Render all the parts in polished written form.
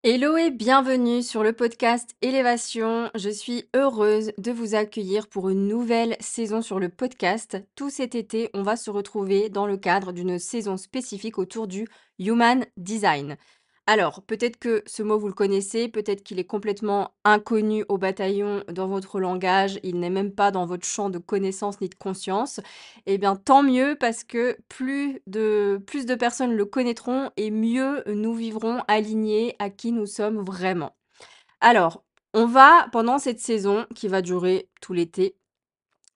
Hello et bienvenue sur le podcast Élévation. Je suis heureuse de vous accueillir pour une nouvelle saison sur le podcast. Tout cet été, on va se retrouver dans le cadre d'une saison spécifique autour du Human Design. Alors, peut-être que ce mot vous le connaissez, peut-être qu'il est complètement inconnu au bataillon dans votre langage, il n'est même pas dans votre champ de connaissances ni de conscience. Eh bien, tant mieux parce que plus de personnes le connaîtront et mieux nous vivrons alignés à qui nous sommes vraiment. Alors, on va, pendant cette saison qui va durer tout l'été,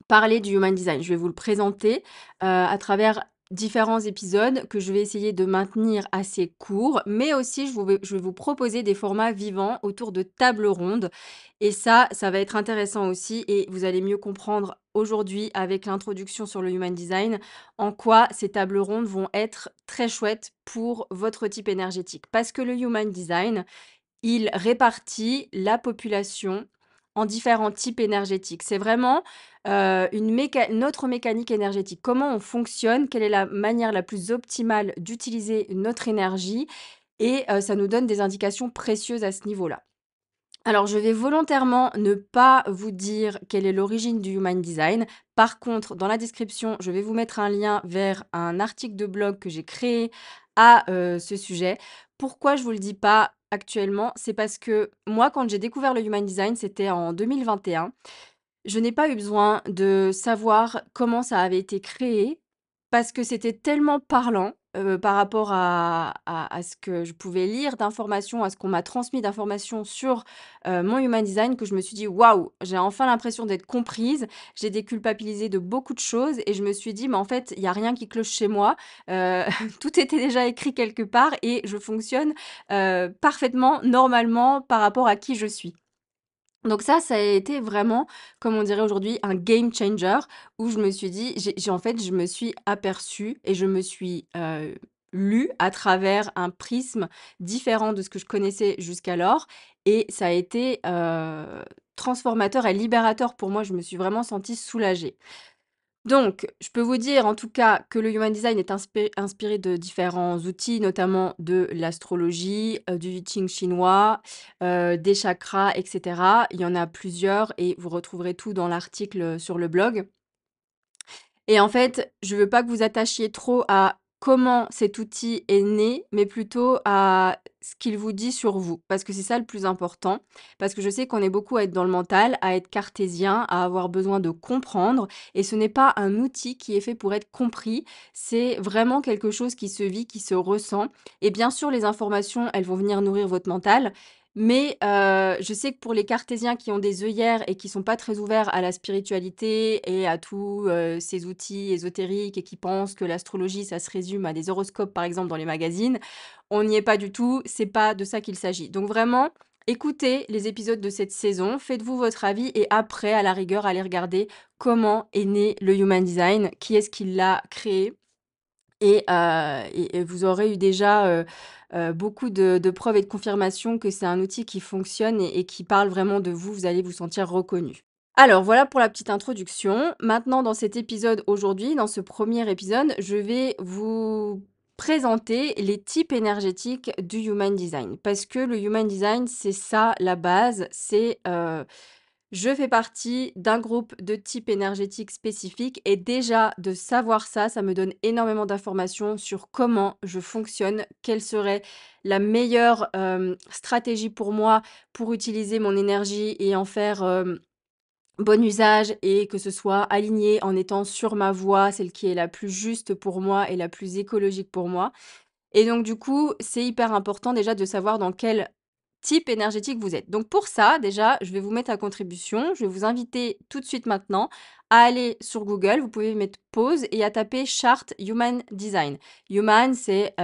parler du Human Design. Je vais vous le présenter à travers différents épisodes que je vais essayer de maintenir assez courts, mais aussi je vais vous proposer des formats vivants autour de tables rondes. Et ça va être intéressant aussi et vous allez mieux comprendre aujourd'hui avec l'introduction sur le Human Design en quoi ces tables rondes vont être très chouettes pour votre type énergétique. Parce que le Human Design, il répartit la population en différents types énergétiques. C'est vraiment, notre mécanique énergétique. Comment on fonctionne, quelle est la manière la plus optimale d'utiliser notre énergie et ça nous donne des indications précieuses à ce niveau-là. Alors, je vais volontairement ne pas vous dire quelle est l'origine du Human Design. Par contre, dans la description, je vais vous mettre un lien vers un article de blog que j'ai créé à ce sujet. Pourquoi je vous le dis pas actuellement? C'est parce que moi, quand j'ai découvert le Human Design, c'était en 2021. Je n'ai pas eu besoin de savoir comment ça avait été créé, parce que c'était tellement parlant, par rapport à ce que je pouvais lire d'informations, à ce qu'on m'a transmis d'informations sur, mon Human Design que je me suis dit: «Waouh, j'ai enfin l'impression d'être comprise». J'ai déculpabilisé de beaucoup de choses et je me suis dit: «Mais en fait, il y a rien qui cloche chez moi». Heu, Tout était déjà écrit quelque part et je fonctionne, parfaitement, normalement par rapport à qui je suis. Donc ça a été vraiment, comme on dirait aujourd'hui, un game changer où je me suis dit en fait, je me suis aperçue et je me suis, lue à travers un prisme différent de ce que je connaissais jusqu'alors et ça a été, transformateur et libérateur pour moi. Je me suis vraiment sentie soulagée. Donc, je peux vous dire en tout cas que le Human Design est inspiré de différents outils, notamment de l'astrologie, du I Ching chinois, des chakras, et cetera. Il y en a plusieurs et vous retrouverez tout dans l'article, sur le blog. Et en fait, je veux pas que vous attachiez trop à comment cet outil est né, mais plutôt à ce qu'il vous dit sur vous. Parce que c'est ça le plus important. Parce que je sais qu'on est beaucoup à être dans le mental, à être cartésien, à avoir besoin de comprendre. Et ce n'est pas un outil qui est fait pour être compris. C'est vraiment quelque chose qui se vit, qui se ressent. Et bien sûr, les informations, elles vont venir nourrir votre mental. Mais je sais que pour les cartésiens qui ont des œillères et qui sont pas très ouverts à la spiritualité et à tous, ces outils ésotériques et qui pensent que l'astrologie, ça se résume à des horoscopes, par exemple, dans les magazines, on n'y est pas du tout, c'est pas de ça qu'il s'agit. Donc vraiment, écoutez les épisodes de cette saison, faites-vous votre avis et après, à la rigueur, allez regarder comment est né le Human Design, qui est-ce qui l'a créé et vous aurez eu déjà, beaucoup de preuves et de confirmations que c'est un outil qui fonctionne et qui parle vraiment de vous. Vous allez vous sentir reconnu. Alors voilà pour la petite introduction. Maintenant dans cet épisode aujourd'hui, dans ce premier épisode, je vais vous présenter les types énergétiques du Human Design. Parce que le Human Design, c'est ça la base, c'est, je fais partie d'un groupe de type énergétique spécifique et déjà de savoir ça, ça me donne énormément d'informations sur comment je fonctionne, quelle serait la meilleure stratégie pour moi pour utiliser mon énergie et en faire bon usage et que ce soit aligné en étant sur ma voie, celle qui est la plus juste pour moi et la plus écologique pour moi. Et donc du coup, c'est hyper important déjà de savoir dans quel type énergétique vous êtes. Donc pour ça, déjà, je vais vous mettre à contribution. Je vais vous inviter tout de suite maintenant à aller sur Google. Vous pouvez mettre pause et à taper charte Human Design. Human, c'est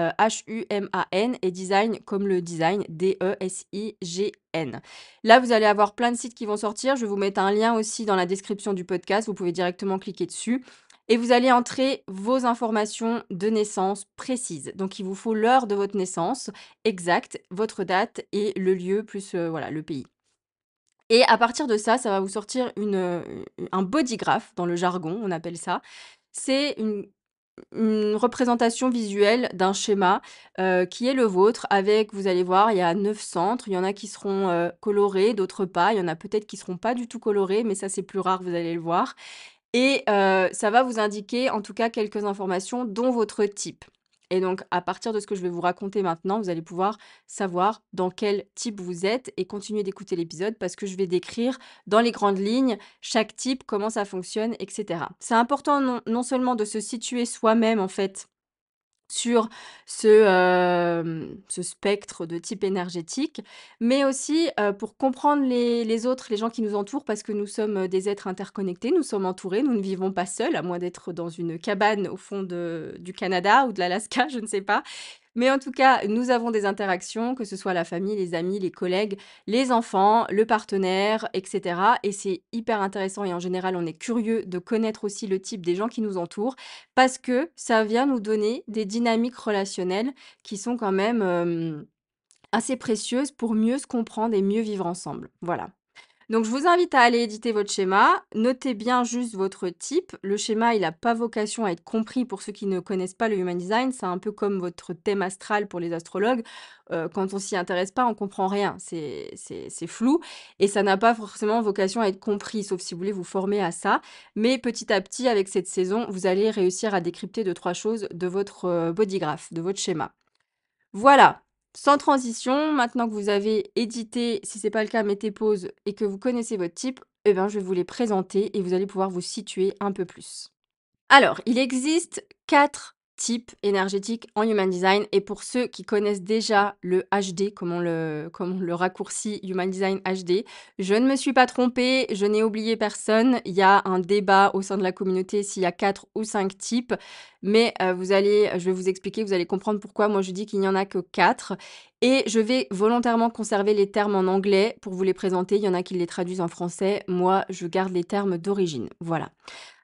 Human et design comme le design, Design. Là, vous allez avoir plein de sites qui vont sortir. Je vais vous mettre un lien aussi dans la description du podcast. Vous pouvez directement cliquer dessus. Et vous allez entrer vos informations de naissance précises. Donc, il vous faut l'heure de votre naissance exacte, votre date et le lieu plus, voilà, le pays. Et à partir de ça va vous sortir un bodygraph dans le jargon, on appelle ça. C'est une une représentation visuelle d'un schéma, qui est le vôtre avec vous allez voir, il y a 9 centres. Il y en a qui seront, colorés, d'autres pas. Il y en a peut-être qui seront pas du tout colorés, mais ça, c'est plus rare, vous allez le voir. Et ça va vous indiquer en tout cas quelques informations dont votre type. Et donc à partir de ce que je vais vous raconter maintenant, vous allez pouvoir savoir dans quel type vous êtes et continuer d'écouter l'épisode parce que je vais décrire dans les grandes lignes chaque type, comment ça fonctionne et cetera. C'est important non seulement de se situer soi-même en fait sur ce spectre de type énergétique, mais aussi, pour comprendre les autres, les gens qui nous entourent parce que nous sommes, des êtres interconnectés, nous sommes entourés, nous ne vivons pas seuls, à moins d'être dans une cabane au fond du Canada ou de l'Alaska, je ne sais pas. Mais en tout cas, nous avons des interactions, que ce soit la famille, les amis, les collègues, les enfants, le partenaire et cetera et c'est hyper intéressant et en général, on est curieux de connaître aussi le type des gens qui nous entourent parce que ça vient nous donner des dynamiques relationnelles qui sont quand même, assez précieuses pour mieux se comprendre et mieux vivre ensemble. Voilà. Donc je vous invite à aller éditer votre schéma. Notez bien juste votre type. Le schéma, il n'a pas vocation à être compris pour ceux qui ne connaissent pas le Human Design. C'est un peu comme votre thème astral pour les astrologues. Quand on s'y intéresse pas, on comprend rien. C'est flou et ça n'a pas forcément vocation à être compris, sauf si vous voulez vous former à ça. Mais petit à petit, avec cette saison, vous allez réussir à décrypter 2-3 choses de votre bodygraph, de votre schéma. Voilà, sans transition, maintenant que vous avez édité, si c'est pas le cas, mettez pause et que vous connaissez votre type, eh ben, je vais vous les présenter et vous allez pouvoir vous situer un peu plus. Alors, il existe 4 types énergétiques en Human Design et pour ceux qui connaissent déjà le HD, comme on le raccourcit Human Design HD, je ne me suis pas trompée, je n'ai oublié personne. Il y a un débat au sein de la communauté s'il y a 4 ou 5 types, mais je vais vous expliquer, vous allez comprendre pourquoi moi je dis qu'il n'y en a que 4 et je vais volontairement conserver les termes en anglais pour vous les présenter. Il y en a qui les traduisent en français, moi je garde les termes d'origine, voilà.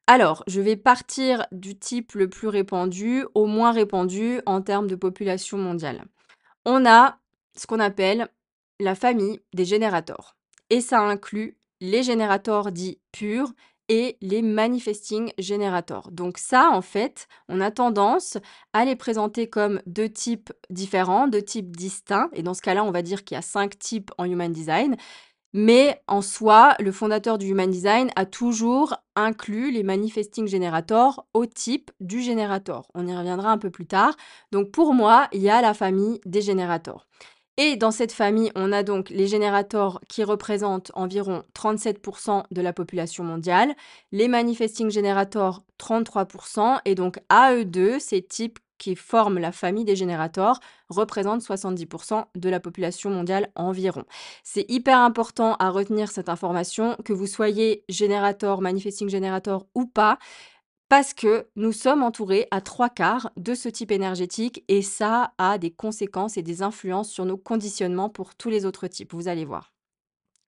Alors, je vais partir du type le plus répandu au moins répandu en termes de population mondiale. On a ce qu'on appelle la famille des générateurs. Et ça inclut les générateurs dits purs et les manifesting generators. Donc ça, en fait, on a tendance à les présenter comme 2 types différents, 2 types distincts. Et dans ce cas-là, on va dire qu'il y a 5 types en Human Design. Mais en soi, le fondateur du Human Design a toujours inclus les manifesting generators au type du générateur. On y reviendra un peu plus tard. Donc pour moi, il y a la famille des générateurs. Et dans cette famille, on a donc les générateurs qui représentent environ 37% de la population mondiale, les manifesting generators 33%, et donc à eux deux, ces types qui forment la famille des générateurs représentent 70% de la population mondiale environ. C'est hyper important à retenir cette information, que vous soyez générateur, manifesting generator ou pas, parce que nous sommes entourés à 3/4 de ce type énergétique et ça a des conséquences et des influences sur nos conditionnements pour tous les autres types, vous allez voir.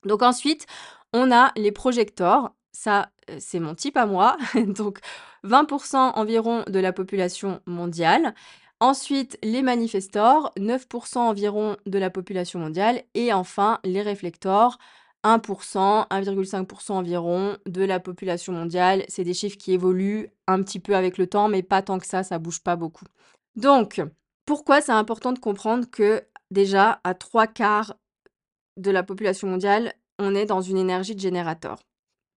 Donc ensuite, on a les projecteurs. Ça, c'est mon type à moi, donc 20 environ de la population mondiale. Ensuite, les manifestors, 9 environ de la population mondiale et enfin les réflecteurs, 1 1,5 environ de la population mondiale. C'est des chiffres qui évoluent un petit peu avec le temps, mais pas tant que ça bouge pas beaucoup. Donc, pourquoi c'est important de comprendre que déjà à 3/4 de la population mondiale, on est dans une énergie de générateur.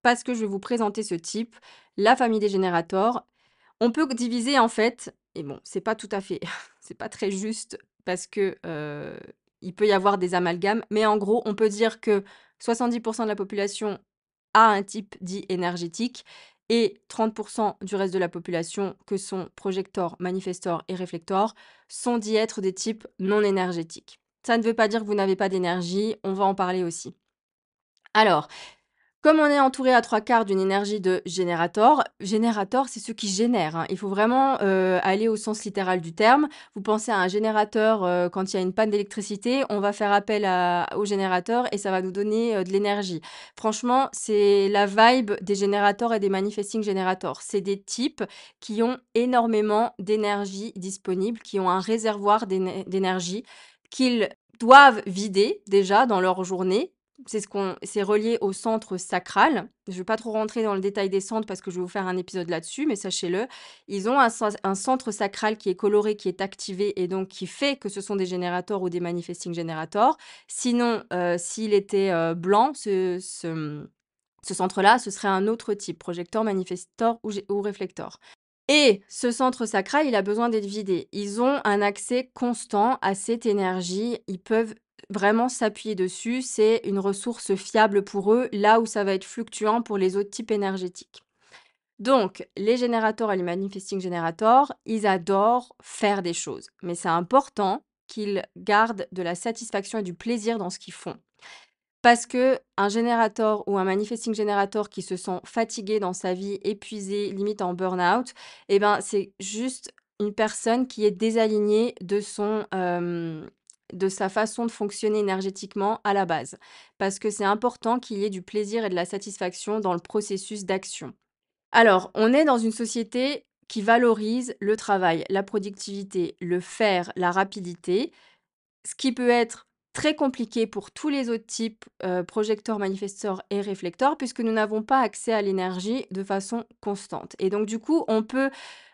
Parce que je vais vous présenter ce type, la famille des générateurs. On peut diviser en fait, et bon, c'est pas tout à fait, c'est pas très juste parce que il peut y avoir des amalgames, mais en gros, on peut dire que 70% de la population a un type dit énergétique et 30% du reste de la population, que sont projecteurs, manifestors et réflecteurs, sont dits être des types non énergétiques. Ça ne veut pas dire que vous n'avez pas d'énergie, on va en parler aussi. Alors, comme on est entouré à 3/4 d'une énergie de générateur, c'est ceux qui génèrent, hein. Il faut vraiment, aller au sens littéral du terme. Vous pensez à un générateur, quand il y a une panne d'électricité, on va faire appel au générateur et ça va nous donner, de l'énergie. Franchement, c'est la vibe des générateurs et des manifesting generators. C'est des types qui ont énormément d'énergie disponible, qui ont un réservoir d'énergie qu'ils doivent vider déjà dans leur journée c'est relié au centre sacral. Je ne vais pas trop rentrer dans le détail des centres parce que je vais vous faire un épisode là-dessus, mais sachez-le, ils ont un centre sacral qui est coloré, qui est activé et donc qui fait que ce sont des générateurs ou des manifesting generators. Sinon, s'il était, blanc, ce centre-là, ce serait un autre type, projecteur, manifestor ou réflecteur. Et ce centre sacral, il a besoin d'être vidé. Ils ont un accès constant à cette énergie. Ils peuvent vraiment s'appuyer dessus. C'est une ressource fiable pour eux, là où ça va être fluctuant pour les autres types énergétiques. Donc, les générateurs et les manifesting generators, ils adorent faire des choses. Mais c'est important qu'ils gardent de la satisfaction et du plaisir dans ce qu'ils font. Parce que un générateur ou un manifesting generator qui se sent fatigué dans sa vie, épuisé, limite en burn-out, eh ben, c'est juste une personne qui est désalignée de sa façon de fonctionner énergétiquement à la base. Parce que c'est important qu'il y ait du plaisir et de la satisfaction dans le processus d'action. Alors, on est dans une société qui valorise le travail, la productivité, le faire, la rapidité. Ce qui peut être très compliqué pour tous les autres types, projecteurs, manifestors et réflecteurs, puisque nous n'avons pas accès à l'énergie de façon constante et donc du coup, on peut,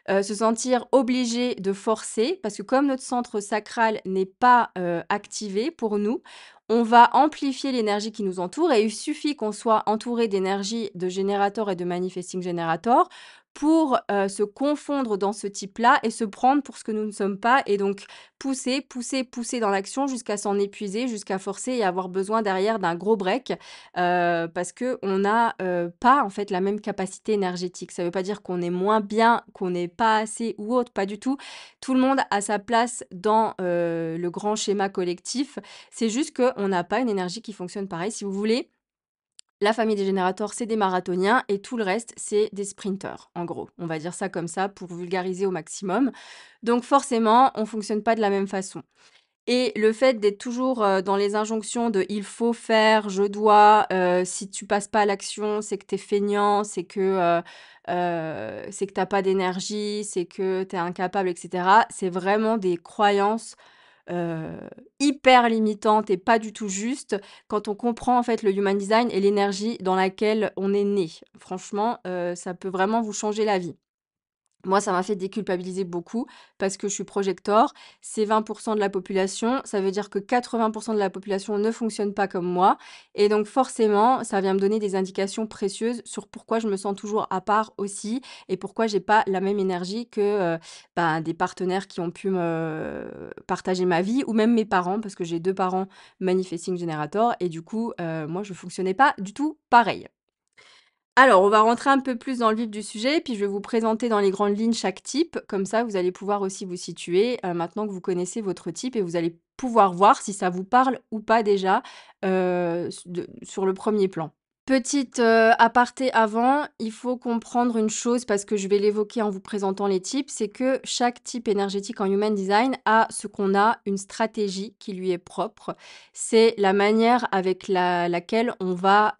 se sentir obligé de forcer parce que comme notre centre sacral n'est pas, activé pour nous, on va amplifier l'énergie qui nous entoure et il suffit qu'on soit entouré d'énergie de générateurs et de manifesting generators pour, se confondre dans ce type-là et se prendre pour ce que nous ne sommes pas et donc pousser, pousser, pousser dans l'action jusqu'à s'en épuiser, jusqu'à forcer et avoir besoin derrière d'un gros break, parce qu'on n'a, pas en fait la même capacité énergétique. Ça ne veut pas dire qu'on est moins bien, qu'on n'est pas assez ou autre, pas du tout. Tout le monde a sa place dans, le grand schéma collectif. C'est juste qu'on n'a pas une énergie qui fonctionne pareil. Si vous voulez, la famille des générateurs, c'est des marathoniens et tout le reste, c'est des sprinteurs, en gros. On va dire ça comme ça pour vulgariser au maximum. Donc forcément, on fonctionne pas de la même façon. Et le fait d'être toujours, dans les injonctions de «il faut faire», «je dois», si tu passes pas à l'action, c'est que tu es feignant, c'est que tu pas d'énergie, c'est que tu es incapable et cetera. C'est vraiment des croyances, heu, hyper limitantes et pas du tout justes quand on comprend, en fait, le human design et l'énergie dans laquelle on est né. Franchement, ça peut vraiment vous changer la vie. Moi, ça m'a fait déculpabiliser beaucoup parce que je suis projecteur. C'est 20 de la population. Ça veut dire que 80 de la population ne fonctionne pas comme moi. Et donc, forcément, ça vient me donner des indications précieuses sur pourquoi je me sens toujours à part aussi et pourquoi j'ai pas la même énergie que ben, des partenaires qui ont pu me partager ma vie ou même mes parents parce que j'ai 2 parents manifesting generator et du coup, moi, je fonctionnais pas du tout pareil. Alors, on va rentrer un peu plus dans le vif du sujet, puis je vais vous présenter dans les grandes lignes chaque type. Comme ça, vous allez pouvoir aussi vous situer, maintenant que vous connaissez votre type et vous allez pouvoir voir si ça vous parle ou pas déjà, sur le premier plan. Petite, aparté avant, il faut comprendre une chose parce que je vais l'évoquer en vous présentant les types, c'est que chaque type énergétique en human design a ce qu'on a, une stratégie qui lui est propre. C'est la manière avec laquelle on va,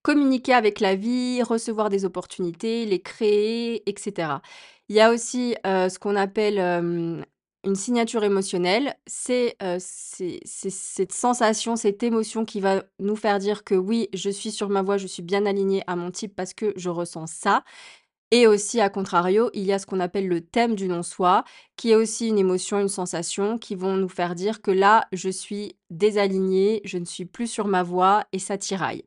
communiquer avec la vie, recevoir des opportunités, les créer et cetera. Il y a aussi, ce qu'on appelle, une signature émotionnelle. C'est cette sensation, cette émotion qui va nous faire dire que oui, je suis sur ma voie, je suis bien alignée à mon type parce que je ressens ça et aussi à contrario, il y a ce qu'on appelle le thème du non-soi, qui est aussi une émotion, une sensation qui vont nous faire dire que là, je suis désalignée, je ne suis plus sur ma voie et ça tiraille.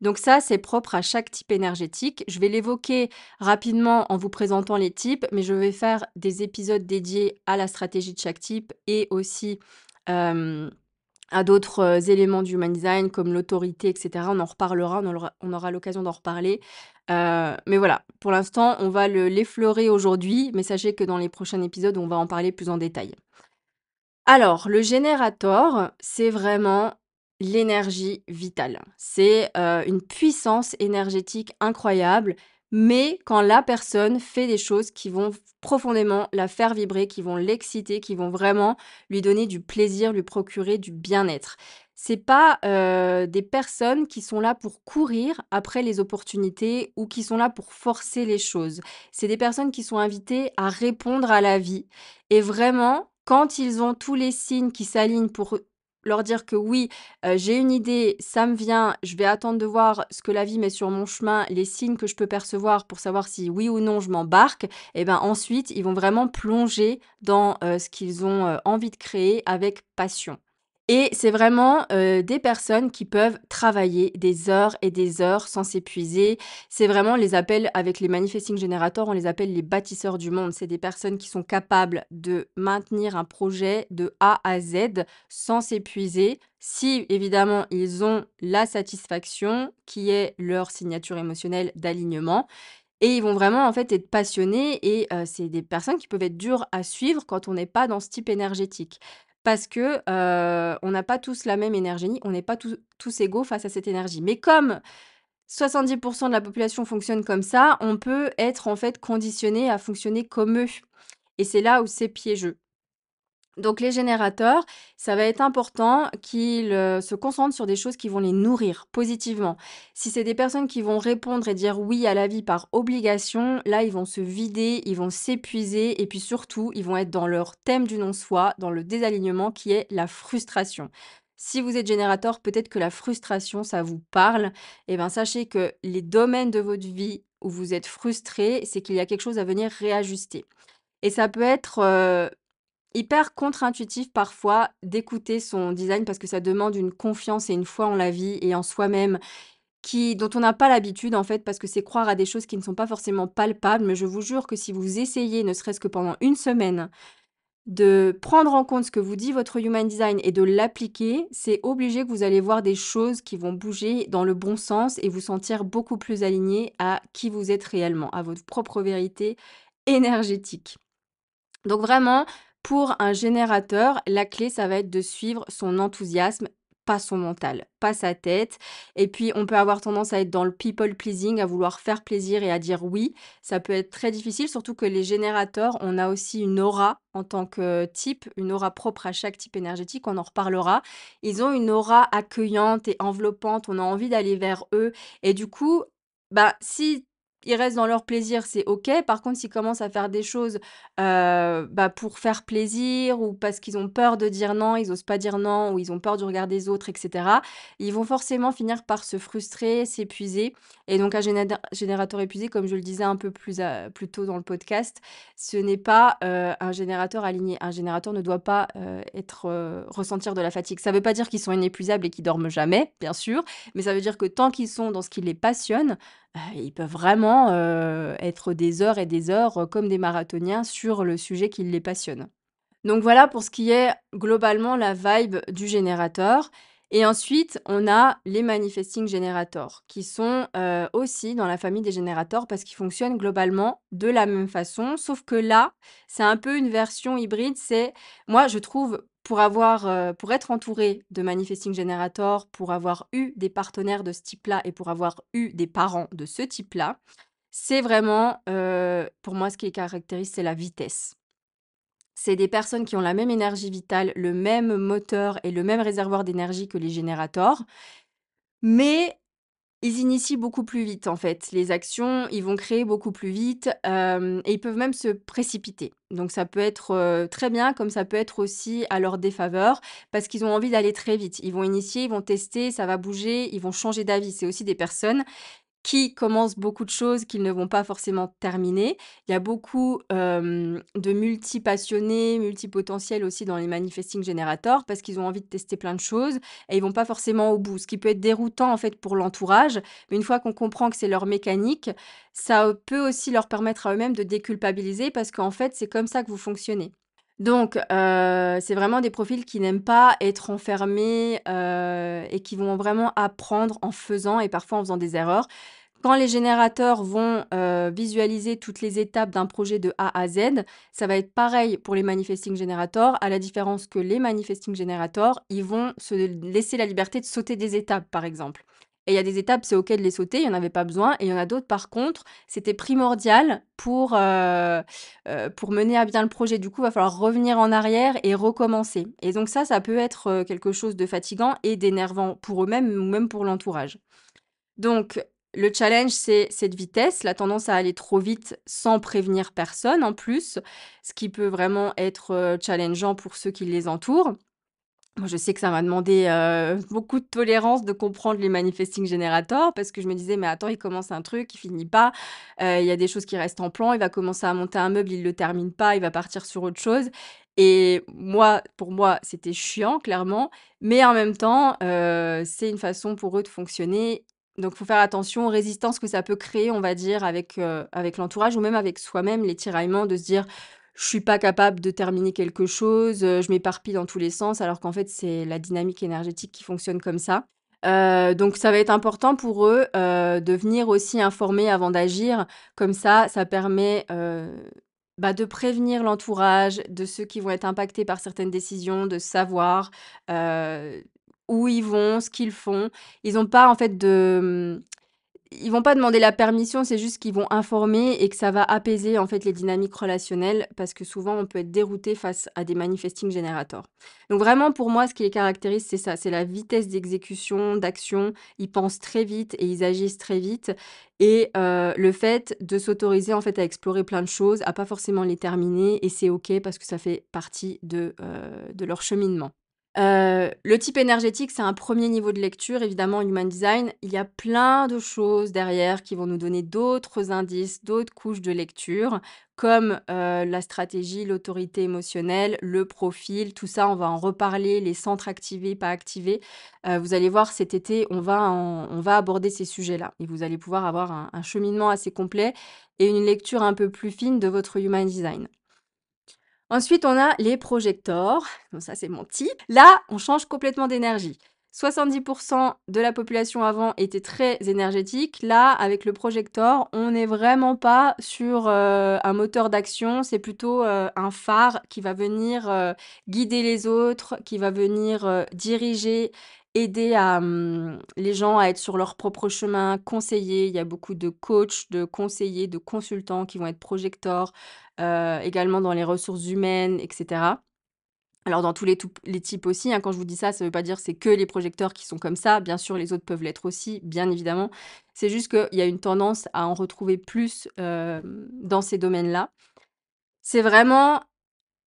Donc ça, c'est propre à chaque type énergétique. Je vais l'évoquer rapidement en vous présentant les types, mais je vais faire des épisodes dédiés à la stratégie de chaque type et aussi à d'autres éléments du human design comme l'autorité, etc. On en reparlera, on aura l'occasion d'en reparler. Mais voilà, pour l'instant, on va l'effleurer aujourd'hui, mais sachez que dans les prochains épisodes, on va en parler plus en détail. Alors, le générateur, c'est vraiment l'énergie vitale. C'est, une puissance énergétique incroyable, mais quand la personne fait des choses qui vont profondément la faire vibrer, qui vont l'exciter, qui vont vraiment lui donner du plaisir, lui procurer du bien-être. C'est pas, des personnes qui sont là pour courir après les opportunités ou qui sont là pour forcer les choses. C'est des personnes qui sont invitées à répondre à la vie et vraiment, quand ils ont tous les signes qui s'alignent pour leur dire que oui, j'ai une idée, ça me vient, je vais attendre de voir ce que la vie met sur mon chemin, les signes que je peux percevoir pour savoir si oui ou non je m'embarque et ben, ensuite, ils vont vraiment plonger dans, ce qu'ils ont, envie de créer avec passion. Et c'est vraiment, des personnes qui peuvent travailler des heures et des heures sans s'épuiser. C'est vraiment on les appelle avec les manifesting generators, on les appelle les bâtisseurs du monde. C'est des personnes qui sont capables de maintenir un projet de A à Z sans s'épuiser, si évidemment ils ont la satisfaction qui est leur signature émotionnelle d'alignement et ils vont vraiment en fait être passionnés et c'est des personnes qui peuvent être dures à suivre quand on n'est pas dans ce type énergétique. Parce que, on n'a pas tous la même énergie, on n'est pas tous égaux face à cette énergie. Mais comme 70 de la population fonctionne comme ça, on peut être en fait conditionné à fonctionner comme eux et c'est là où c'est piégeux. Donc les générateurs, ça va être important qu'ils, se concentrent sur des choses qui vont les nourrir positivement. Si c'est des personnes qui vont répondre et dire oui à la vie par obligation, là, ils vont se vider, ils vont s'épuiser et puis surtout, ils vont être dans leur thème du non-soi, dans le désalignement qui est la frustration. Si vous êtes générateur, peut-être que la frustration, ça vous parle. Eh ben, sachez que les domaines de votre vie où vous êtes frustré, c'est qu'il y a quelque chose à venir réajuster. Et ça peut être, hyper contre-intuitif parfois d'écouter son design parce que ça demande une confiance et une foi en la vie et en soi-même qui dont on n'a pas l'habitude en fait parce que c'est croire à des choses qui ne sont pas forcément palpables. Mais je vous jure que si vous essayez, ne serait-ce que pendant une semaine, de prendre en compte ce que vous dit votre human design et de l'appliquer, c'est obligé que vous allez voir des choses qui vont bouger dans le bon sens et vous sentir beaucoup plus aligné à qui vous êtes réellement, à votre propre vérité énergétique. Donc vraiment, pour un générateur, la clé, ça va être de suivre son enthousiasme, pas son mental, pas sa tête. Et puis, on peut avoir tendance à être dans le people pleasing, à vouloir faire plaisir et à dire oui. Ça peut être très difficile, surtout que les générateurs, on a aussi une aura en tant que type, une aura propre à chaque type énergétique, on en reparlera. Ils ont une aura accueillante et enveloppante, on a envie d'aller vers eux. Et du coup, bah, si ils restent dans leur plaisir, c'est OK. Par contre, s'ils commencent à faire des choses bah, pour faire plaisir ou parce qu'ils ont peur de dire non, ils osent pas dire non ou ils ont peur du regard des autres et cetera. Ils vont forcément finir par se frustrer, s'épuiser et donc un générateur épuisé, comme je le disais un peu plus tôt dans le podcast, ce n'est pas, un générateur aligné. Un générateur ne doit pas, ressentir de la fatigue. Ça veut pas dire qu'ils sont inépuisables et qu'ils dorment jamais, bien sûr, mais ça veut dire que tant qu'ils sont dans ce qui les passionne, ils peuvent vraiment, être des heures et des heures, comme des marathoniens sur le sujet qui les passionne. Donc voilà pour ce qui est globalement la vibe du générateur et ensuite on a les manifesting generators qui sont, aussi dans la famille des générateurs parce qu'ils fonctionnent globalement de la même façon sauf que là, c'est un peu une version hybride. C'est moi je trouve pour être entouré de manifesting generators, pour avoir eu des partenaires de ce type-là et pour avoir eu des parents de ce type-là, c'est vraiment, pour moi ce qui les caractérise, c'est la vitesse. C'est des personnes qui ont la même énergie vitale, le même moteur et le même réservoir d'énergie que les générateurs, mais ils initient beaucoup plus vite, en fait. Les actions, ils vont créer beaucoup plus vite, et ils peuvent même se précipiter. Donc ça peut être, très bien, comme ça peut être aussi à leur défaveur, parce qu'ils ont envie d'aller très vite. Ils vont initier, ils vont tester, ça va bouger, ils vont changer d'avis. C'est aussi des personnes qui commencent beaucoup de choses qu'ils ne vont pas forcément terminer. Il y a beaucoup, de multi-passionnés, multipotentiels aussi dans les manifesting generators parce qu'ils ont envie de tester plein de choses et ils vont pas forcément au bout. Ce qui peut être déroutant, en fait, pour l'entourage, mais une fois qu'on comprend que c'est leur mécanique, ça, peut aussi leur permettre à eux-mêmes de déculpabiliser parce qu'en fait, c'est comme ça que vous fonctionnez. Donc, c'est vraiment des profils qui n'aiment pas être enfermés, et qui vont vraiment apprendre en faisant et parfois en faisant des erreurs. Quand les générateurs vont, visualiser toutes les étapes d'un projet de A à Z, ça va être pareil pour les manifesting generators, à la différence que les manifesting generators, ils vont se laisser la liberté de sauter des étapes, par exemple. Et il y a des étapes, c'est OK de les sauter, il y en avait pas besoin et il y en a d'autres, par contre, c'était primordial pour mener à bien le projet. Du coup, il va falloir revenir en arrière et recommencer et donc ça peut être, quelque chose de fatigant et d'énervant pour eux-mêmes ou même pour l'entourage. Donc le challenge, c'est cette vitesse, la tendance à aller trop vite sans prévenir personne en plus, ce qui peut vraiment être, challengeant pour ceux qui les entourent. Moi, je sais que ça m'a demandé, beaucoup de tolérance de comprendre les manifesting generators parce que je me disais: «Mais attends, il commence un truc, il finit pas, il y a des choses qui restent en plan, il va commencer à monter un meuble, il le termine pas, il va partir sur autre chose» et moi, pour moi, c'était chiant clairement, mais en même temps, c'est une façon pour eux de fonctionner. Donc faut faire attention aux résistances que ça peut créer, on va dire, avec l'entourage ou même avec soi-même, les tiraillements de se dire: je suis pas capable de terminer quelque chose, je m'éparpille dans tous les sens alors qu'en fait, c'est la dynamique énergétique qui fonctionne comme ça. Donc ça va être important pour eux, de venir aussi informer avant d'agir. Comme ça permet, de prévenir l'entourage, de ceux qui vont être impactés par certaines décisions, de savoir, heu, où ils vont, ce qu'ils font. Ils ont pas en fait ils vont pas demander la permission, c'est juste qu'ils vont informer et que ça va apaiser, en fait, les dynamiques relationnelles parce que souvent, on peut être dérouté face à des manifesting generators. Donc vraiment, pour moi, ce qui les caractérise, c'est ça, c'est la vitesse d'exécution, d'action. Ils pensent très vite et ils agissent très vite et le fait de s'autoriser, en fait, à explorer plein de choses, à pas forcément les terminer et c'est OK parce que ça fait partie de leur cheminement. Le type énergétique, c'est un premier niveau de lecture, évidemment, Human Design. Il y a plein de choses derrière qui vont nous donner d'autres indices, d'autres couches de lecture, comme, la stratégie, l'autorité émotionnelle, le profil, tout ça, on va en reparler, les centres activés, pas activés. Vous allez voir cet été, on va aborder ces sujets-là et vous allez pouvoir avoir un cheminement assez complet et une lecture un peu plus fine de votre Human Design. Ensuite, on a les projecteurs. Donc ça, c'est mon type. Là, on change complètement d'énergie. 70 de la population avant était très énergétique. Là, avec le projecteur, on n'est vraiment pas sur, un moteur d'action. C'est plutôt, un phare qui va venir, guider les autres, qui va venir, diriger, aider les gens à être sur leur propre chemin, conseiller. Il y a beaucoup de coachs, de conseillers, de consultants qui vont être projecteurs également dans les ressources humaines et cetera. Alors dans tous les types aussi, hein, quand je vous dis ça, ça veut pas dire c'est que les projecteurs qui sont comme ça. Bien sûr, les autres peuvent l'être aussi, bien évidemment. C'est juste qu'il y a une tendance à en retrouver plus, dans ces domaines-là. C'est vraiment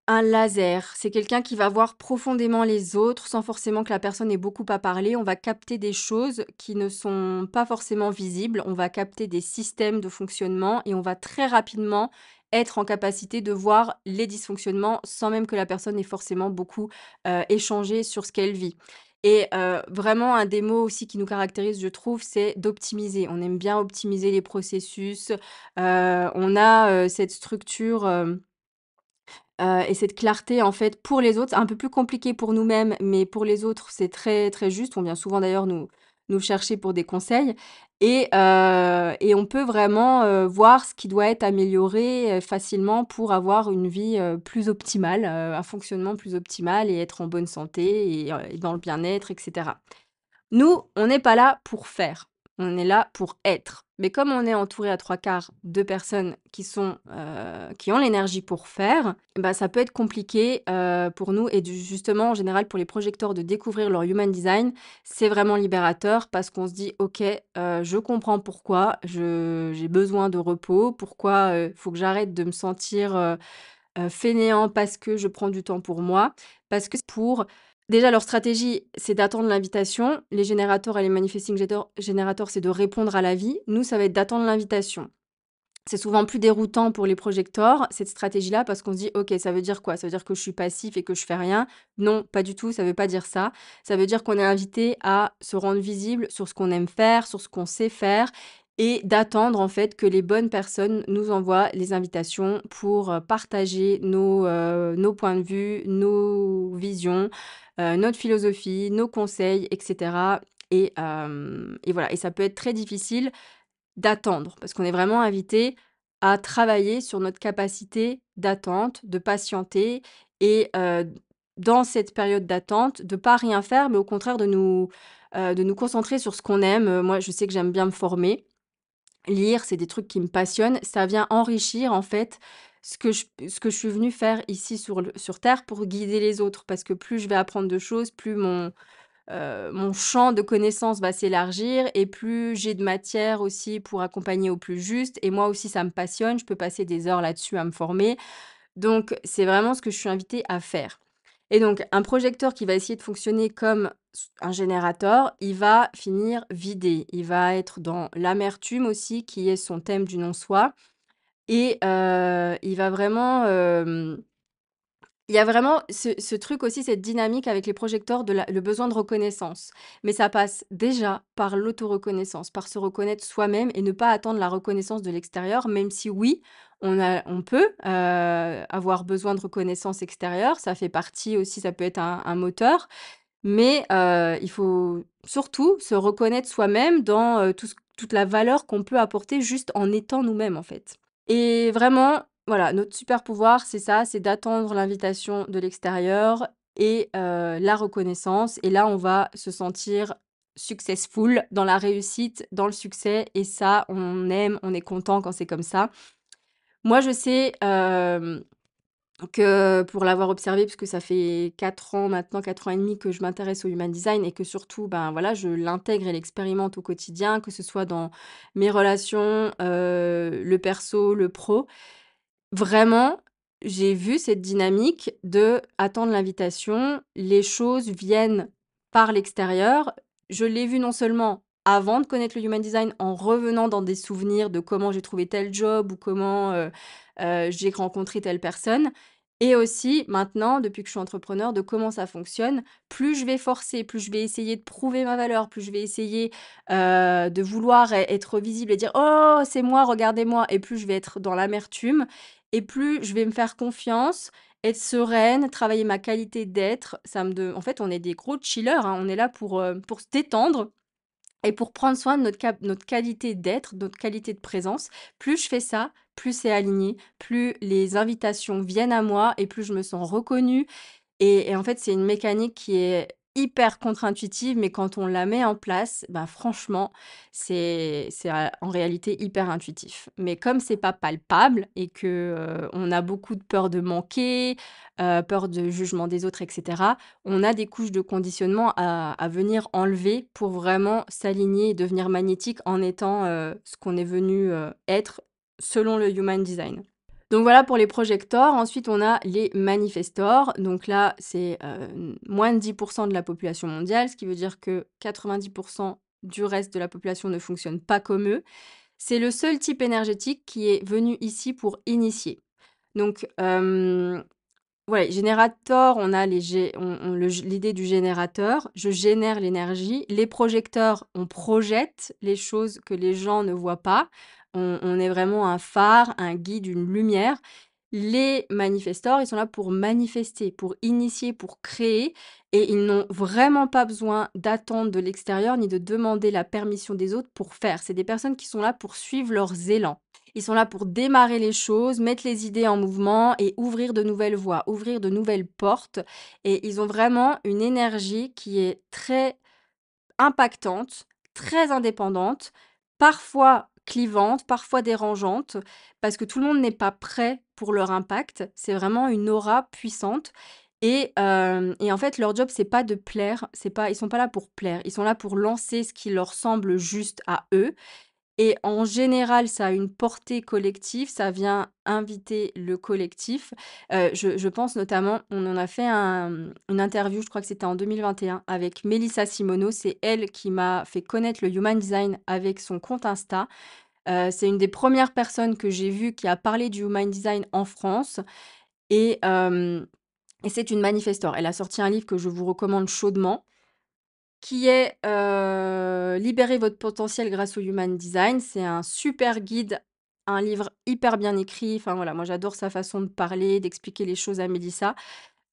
un laser, c'est quelqu'un qui va voir profondément les autres sans forcément que la personne ait beaucoup à parler. On va capter des choses qui ne sont pas forcément visibles. On va capter des systèmes de fonctionnement et on va très rapidement être en capacité de voir les dysfonctionnements sans même que la personne ait forcément beaucoup échangé sur ce qu'elle vit. Et vraiment, un des mots aussi qui nous caractérise, je trouve, c'est d'optimiser. On aime bien optimiser les processus. On a cette structure. Et cette clarté, en fait, pour les autres, c'est un peu plus compliqué pour nous-mêmes, mais pour les autres, c'est très, très juste. On vient souvent d'ailleurs nous chercher pour des conseils et on peut vraiment, voir ce qui doit être amélioré, facilement pour avoir une vie, plus optimale, un fonctionnement plus optimal et être en bonne santé et dans le bien-être et cetera. Nous, on n'est pas là pour faire, on est là pour être. Mais comme on est entouré à 3/4 de personnes qui ont l'énergie pour faire, bah, ça peut être compliqué, pour nous et justement, en général, pour les projecteurs de découvrir leur human design, c'est vraiment libérateur parce qu'on se dit: «OK, je comprends pourquoi j'ai besoin de repos, pourquoi, faut que j'arrête de me sentir, fainéant parce que je prends du temps pour moi». Parce que pour déjà leur stratégie, c'est d'attendre l'invitation. Les générateurs et les manifesting générateurs, c'est de répondre à la vie. Nous, ça va être d'attendre l'invitation. C'est souvent plus déroutant pour les projecteurs, cette stratégie-là, parce qu'on se dit: «OK, ça veut dire quoi? Ça veut dire que je suis passif et que je fais rien?» Non, pas du tout, ça veut pas dire ça. Ça veut dire qu'on est invité à se rendre visible sur ce qu'on aime faire, sur ce qu'on sait faire et d'attendre, en fait, que les bonnes personnes nous envoient les invitations pour, partager nos points de vue, nos visions, notre philosophie, nos conseils et cetera et voilà et ça peut être très difficile d'attendre, parce qu'on est vraiment invité à travailler sur notre capacité d'attente, de patienter et dans cette période d'attente, de pas rien faire, mais au contraire de nous concentrer sur ce qu'on aime. Moi, je sais que j'aime bien me former. Lire, c'est des trucs qui me passionnent. Ça vient enrichir, en fait, ce que je suis venue faire ici sur terre pour guider les autres. Parce que plus je vais apprendre de choses, plus mon champ de connaissances va s'élargir et plus j'ai de matière aussi pour accompagner au plus juste et moi aussi ça me passionne, je peux passer des heures là-dessus à me former. Donc c'est vraiment ce que je suis invitée à faire Et donc un projecteur qui va essayer de fonctionner comme un générateur, il va finir vidé. Il va être dans l'amertume aussi, qui est son thème du non-soi et il va vraiment, il y a vraiment ce truc aussi, cette dynamique avec les projecteurs de la le besoin de reconnaissance. Mais ça passe déjà par l'autoreconnaissance, par se reconnaître soi-même et ne pas attendre la reconnaissance de l'extérieur, même si oui, on peut, avoir besoin de reconnaissance extérieure. Ça fait partie aussi, ça peut être un moteur, mais il faut surtout se reconnaître soi-même dans, toute la valeur qu'on peut apporter juste en étant nous-mêmes, en fait. Et vraiment, voilà, notre super pouvoir, c'est ça, c'est d'attendre l'invitation de l'extérieur et la reconnaissance et là, on va se sentir successful dans la réussite, dans le succès et ça, on aime, on est content quand c'est comme ça. Moi, je sais, que pour l'avoir observé, puisque ça fait 4 ans maintenant, 4 ans et demi que je m'intéresse au human design et que surtout, ben, voilà, je l'intègre et l'expérimente au quotidien, que ce soit dans mes relations, le perso, le pro. Vraiment, j'ai vu cette dynamique de attendre l'invitation, les choses viennent par l'extérieur. Je l'ai vu non seulement avant de connaître le human design, en revenant dans des souvenirs de comment j'ai trouvé tel job ou comment, j'ai rencontré telle personne et aussi maintenant, depuis que je suis entrepreneur, de comment ça fonctionne. Plus je vais forcer, plus je vais essayer de prouver ma valeur, plus je vais essayer, de vouloir être visible et dire: «Oh, c'est moi, regardez-moi» et plus je vais être dans l'amertume et plus je vais me faire confiance, être sereine, travailler ma qualité d'être. Ça me de En fait, on est des gros chillers, hein. On est là pour se détendre et pour prendre soin de notre qualité d'être, notre qualité de présence. Plus je fais ça, plus c'est aligné, plus les invitations viennent à moi et plus je me sens reconnue et en fait, c'est une mécanique qui est hyper contre-intuitive, mais quand on la met en place, bah, franchement, c'est en réalité hyper intuitif. Mais comme c'est pas palpable et que, on a beaucoup de peur de manquer, peur de jugement des autres et cetera, on a des couches de conditionnement à venir enlever pour vraiment s'aligner et devenir magnétique en étant, ce qu'on est venu, être selon le Human Design. Donc voilà pour les projecteurs. Ensuite, on a les manifestors. Donc là, c'est moins de 10% de la population mondiale, ce qui veut dire que 90% du reste de la population ne fonctionne pas comme eux. C'est le seul type énergétique qui est venu ici pour initier. Donc, ouais, générateur, on a l'idée du générateur. Je génère l'énergie. Les projecteurs, on projette les choses que les gens ne voient pas. On est vraiment un phare, un guide, une lumière. Les manifestors, ils sont là pour manifester, pour initier, pour créer et ils n'ont vraiment pas besoin d'attendre de l'extérieur ni de demander la permission des autres pour faire. C'est des personnes qui sont là pour suivre leurs élans. Ils sont là pour démarrer les choses, mettre les idées en mouvement et ouvrir de nouvelles voies, ouvrir de nouvelles portes et ils ont vraiment une énergie qui est très impactante, très indépendante, parfois clivante, parfois dérangeante, parce que tout le monde n'est pas prêt pour leur impact. C'est vraiment une aura puissante et en fait, leur job, c'est pas de plaire, c'est pas ils sont pas là pour plaire, ils sont là pour lancer ce qui leur semble juste à eux et en général, ça a une portée collective, ça vient inviter le collectif. Je pense notamment, on en a fait une interview, je crois que c'était en 2021 avec Mélissa Simoneau. C'est elle qui m'a fait connaître le human design avec son compte Insta. C'est une des premières personnes que j'ai vues qui a parlé du human design en France et c'est une manifestor. Elle a sorti un livre que je vous recommande chaudement qui est, «Libérez votre potentiel grâce au human design». C'est un super guide, un livre hyper bien écrit. Enfin voilà, moi j'adore sa façon de parler, d'expliquer les choses à Mélissa,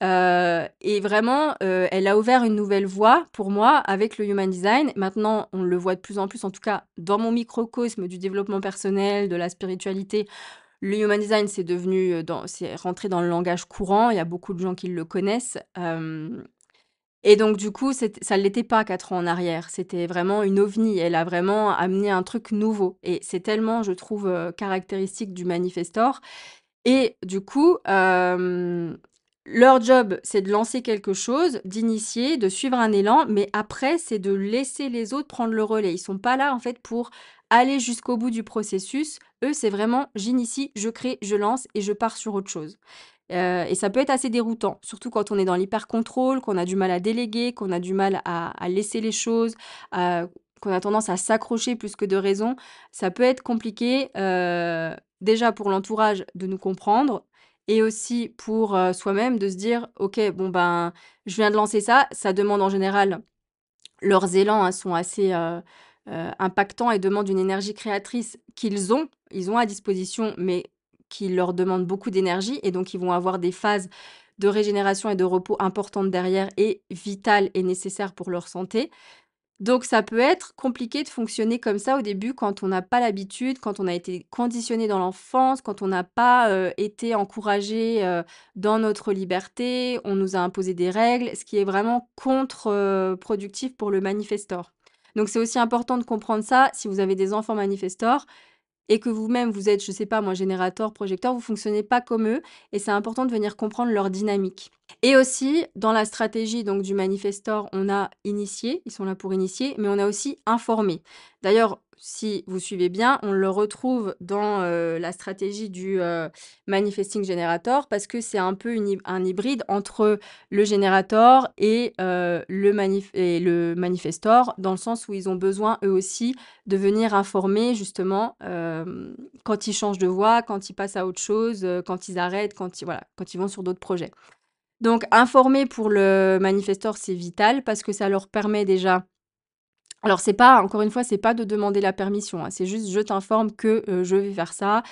et vraiment, elle a ouvert une nouvelle voie pour moi avec le human design. Maintenant, on le voit de plus en plus, en tout cas dans mon microcosme du développement personnel, de la spiritualité. Le human design, c'est rentré dans le langage courant. Il y a beaucoup de gens qui le connaissent, et donc du coup, ça ne l'était pas 4 ans en arrière. C'était vraiment une ovni. Elle a vraiment amené un truc nouveau et c'est tellement, je trouve, caractéristique du manifestor et du coup, leur job, c'est de lancer quelque chose, d'initier, de suivre un élan, mais après, c'est de laisser les autres prendre le relais. Ils sont pas là, en fait, pour aller jusqu'au bout du processus. Eux, c'est vraiment: «J'initie, je crée, je lance et je pars sur autre chose» Et ça peut être assez déroutant, surtout quand on est dans l'hyper-contrôle, qu'on a du mal à déléguer, qu'on a du mal à laisser les choses, à qu'on a tendance à s'accrocher plus que de raison. Ça peut être compliqué, déjà pour l'entourage de nous comprendre et aussi pour, soi-même de se dire: «OK, bon ben, je viens de lancer ça». Ça demande en général leurs élans, hein, sont assez, impactants et demandent une énergie créatrice ils ont à disposition, mais qui leur demandent beaucoup d'énergie et donc ils vont avoir des phases de régénération et de repos importantes derrière et vitales et nécessaires pour leur santé. Donc ça peut être compliqué de fonctionner comme ça au début quand on n'a pas l'habitude, quand on a été conditionné dans l'enfance, quand on n'a pas, été encouragé, dans notre liberté. On nous a imposé des règles, ce qui est vraiment contre, productif pour le manifestor. Donc c'est aussi important de comprendre ça si vous avez des enfants manifestors et que vous-même vous êtes, je sais pas moi, générateur, projecteur, vous fonctionnez pas comme eux et c'est important de venir comprendre leur dynamique. Et aussi, dans la stratégie donc du manifestor, on a initié, ils sont là pour initier, mais on a aussi informé. D'ailleurs, si vous suivez bien, on le retrouve dans la stratégie du manifesting generator parce que c'est un peu un hybride entre le générateur et, le manifestor, dans le sens où ils ont besoin eux aussi de venir informer justement quand ils changent de voie, quand ils passent à autre chose, quand ils arrêtent, voilà, quand ils vont sur d'autres projets. Donc informer pour le manifestor, c'est vital parce que ça leur permet déjà alors c'est pas encore une fois, c'est pas de demander la permission, hein, c'est juste: «Je t'informe que, je vais faire ça».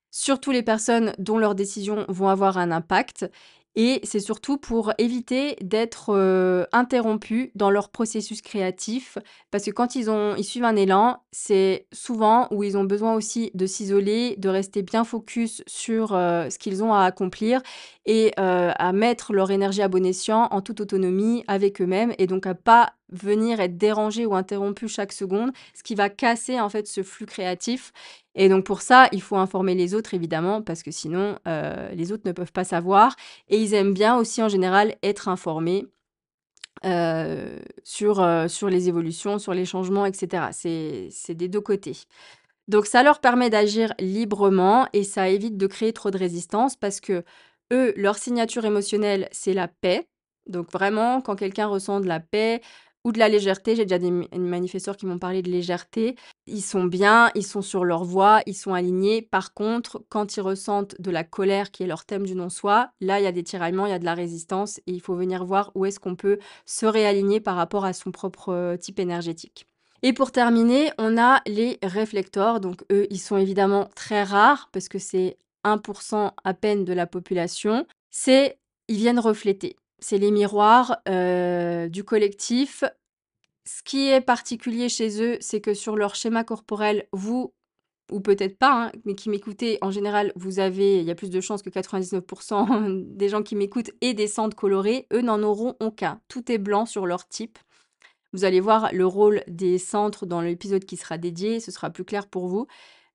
Surtout les personnes dont leurs décisions vont avoir un impact et c'est surtout pour éviter d'être, interrompus dans leur processus créatif. Parce que quand ils suivent un élan, c'est souvent où ils ont besoin aussi de s'isoler, de rester bien focus sur, ce qu'ils ont à accomplir et à mettre leur énergie à bon escient en toute autonomie avec eux-mêmes et donc à pas venir être dérangés ou interrompus chaque seconde, ce qui va casser en fait ce flux créatif et donc pour ça, il faut informer les autres évidemment parce que sinon, les autres ne peuvent pas savoir et ils aiment bien aussi en général être informés, sur les évolutions, sur les changements et cetera. C'est des 2 côtés. Donc ça leur permet d'agir librement et ça évite de créer trop de résistance parce que eux, leur signature émotionnelle, c'est la paix. Donc vraiment, quand quelqu'un ressent de la paix ou de la légèreté, j'ai déjà des manifesteurs qui m'ont parlé de légèreté, ils sont bien, ils sont sur leur voie, ils sont alignés. Par contre, quand ils ressentent de la colère, qui est leur thème du non-soi, là, il y a des tiraillements, il y a de la résistance et il faut venir voir où est-ce qu'on peut se réaligner par rapport à son propre type énergétique. Et pour terminer, on a les réflecteurs. Donc eux, ils sont évidemment très rares parce que c'est 1% à peine de la population. Ils viennent refléter. C'est les miroirs du collectif. Ce qui est particulier chez eux, c'est que sur leur schéma corporel, vous, ou peut-être pas, hein, mais qui m'écoutez, en général, il y a plus de chances que 99% des gens qui m'écoutent aient des centres colorés. Eux n'en auront aucun. Tout est blanc sur leur type. Vous allez voir le rôle des centres dans l'épisode qui sera dédié, ce sera plus clair pour vous.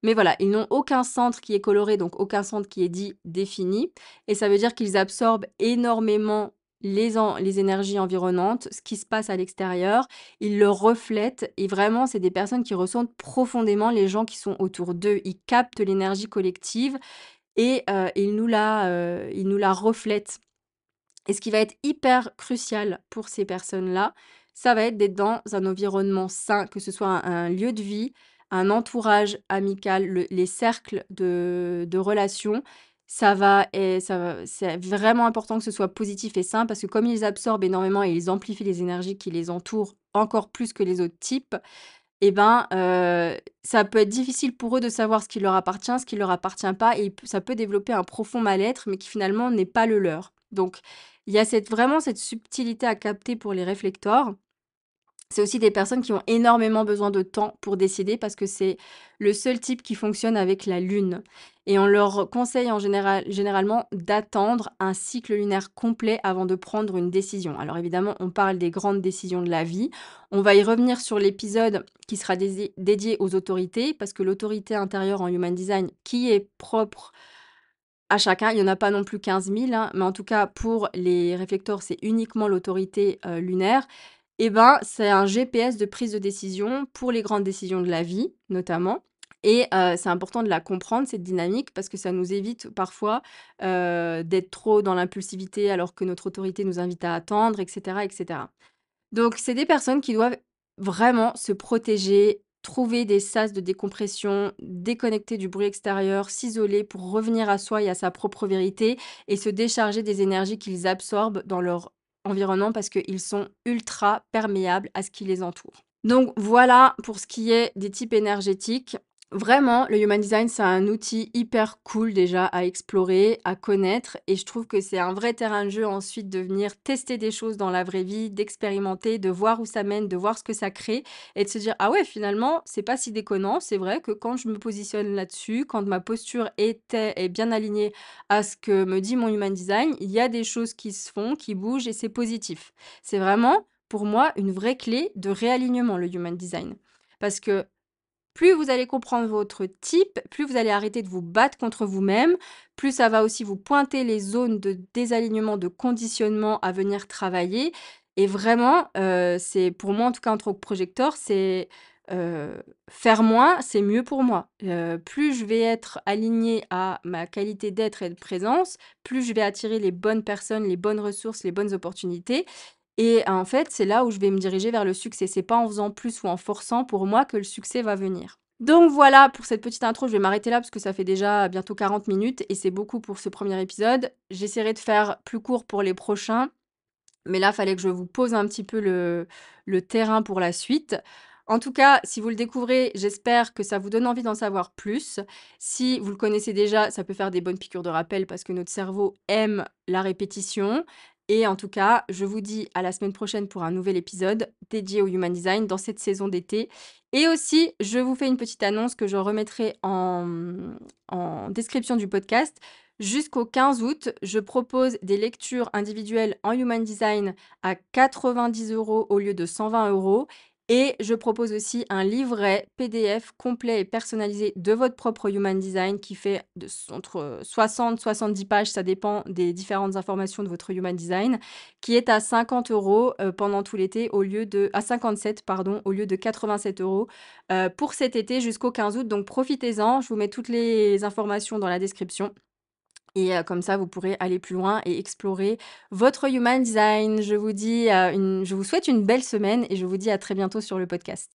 Mais voilà, ils n'ont aucun centre qui est coloré, donc aucun centre qui est dit défini. Et ça veut dire qu'ils absorbent énormément les énergies environnantes, ce qui se passe à l'extérieur. Ils le reflètent et vraiment, c'est des personnes qui ressentent profondément les gens qui sont autour d'eux. Ils captent l'énergie collective et ils nous la reflètent. Et ce qui va être hyper crucial pour ces personnes-là, ça va être d'être dans un environnement sain, que ce soit un lieu de vie, un entourage amical, les cercles de relations. C'est vraiment important que ce soit positif et sain parce que comme ils absorbent énormément et ils amplifient les énergies qui les entourent encore plus que les autres types, et ben, ça peut être difficile pour eux de savoir ce qui leur appartient, ce qui leur appartient pas et ça peut développer un profond mal-être, mais qui finalement n'est pas le leur. Donc il y a vraiment cette subtilité à capter pour les réflecteurs. C'est aussi des personnes qui ont énormément besoin de temps pour décider parce que c'est le seul type qui fonctionne avec la lune. Et on leur conseille généralement d'attendre un cycle lunaire complet avant de prendre une décision. Alors évidemment, on parle des grandes décisions de la vie. On va y revenir sur l'épisode qui sera dédié aux autorités parce que l'autorité intérieure en Human Design qui est propre à chacun, il y en a pas non plus 15 000, hein, mais en tout cas pour les réflecteurs, c'est uniquement l'autorité, lunaire. Et ben, c'est un GPS de prise de décision pour les grandes décisions de la vie, notamment. et c'est important de la comprendre cette dynamique parce que ça nous évite parfois, d'être trop dans l'impulsivité alors que notre autorité nous invite à attendre et cetera et cetera. Donc c'est des personnes qui doivent vraiment se protéger, trouver des sas de décompression, déconnecter du bruit extérieur, s'isoler pour revenir à soi et à sa propre vérité et se décharger des énergies qu'ils absorbent dans leur environnement parce qu'ils sont ultra perméables à ce qui les entoure. Donc voilà pour ce qui est des types énergétiques. Vraiment, le Human Design, c'est un outil hyper cool déjà à explorer, à connaître et je trouve que c'est un vrai terrain de jeu ensuite de venir tester des choses dans la vraie vie, d'expérimenter, de voir où ça mène, de voir ce que ça crée et de se dire: «Ah ouais, finalement, c'est pas si déconnant». C'est vrai que quand je me positionne là-dessus, quand ma posture est bien alignée à ce que me dit mon Human Design, il y a des choses qui se font, qui bougent et c'est positif. C'est vraiment, pour moi, une vraie clé de réalignement, le Human Design. Parce que plus vous allez comprendre votre type, plus vous allez arrêter de vous battre contre vous-même, plus ça va aussi vous pointer les zones de désalignement, de conditionnement à venir travailler et vraiment, c'est pour moi, en tout cas, en tant que projecteur, c'est, faire moins, c'est mieux pour moi. Plus je vais être alignée à ma qualité d'être et de présence, plus je vais attirer les bonnes personnes, les bonnes ressources, les bonnes opportunités et en fait, c'est là où je vais me diriger vers le succès. C'est pas en faisant plus ou en forçant pour moi que le succès va venir. Donc voilà pour cette petite intro, je vais m'arrêter là parce que ça fait déjà bientôt 40 minutes et c'est beaucoup pour ce premier épisode. J'essaierai de faire plus court pour les prochains, mais là, fallait que je vous pose un petit peu le terrain pour la suite. En tout cas, si vous le découvrez, j'espère que ça vous donne envie d'en savoir plus. Si vous le connaissez déjà, ça peut faire des bonnes piqûres de rappel parce que notre cerveau aime la répétition. Et en tout cas, je vous dis à la semaine prochaine pour un nouvel épisode dédié au Human Design dans cette saison d'été. Et aussi, je vous fais une petite annonce que je remettrai en description du podcast. Jusqu'au 15 août, je propose des lectures individuelles en Human Design à 90 € au lieu de 120 € et je propose aussi un livret PDF complet et personnalisé de votre propre Human Design qui fait entre 60 70 pages, ça dépend des différentes informations de votre Human Design, qui est à 50 € pendant tout l'été au lieu de à 57 pardon, au lieu de 87 € pour cet été jusqu'au 15 août. Donc profitez-en, je vous mets toutes les informations dans la description. Et comme ça, vous pourrez aller plus loin et explorer votre Human Design. Je vous souhaite une belle semaine et je vous dis à très bientôt sur le podcast.